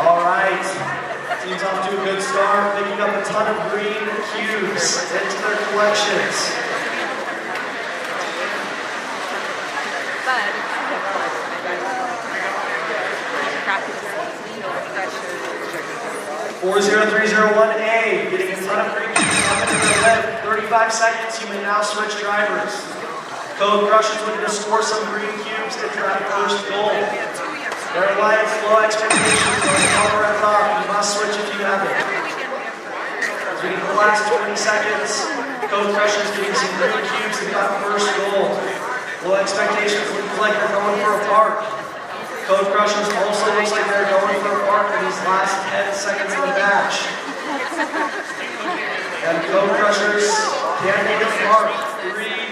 All right, team's off to a good start, picking up a ton of green cubes into their collections. 40301A, getting a ton of green cubes up into their left. 35 seconds, you may now switch drivers. Code Crushers looking to score some green cubes to try first goal. Their Alliance low expectations on the cover at top. You must switch if you have it. As we get to the last 20 seconds, Code Crushers getting some green cubes to got first goal. Low expectations looks like they're going for a park. Code Crushers also looks like they're going for a park in these last 10 seconds of the match. And Code Crushers can make a park. 3,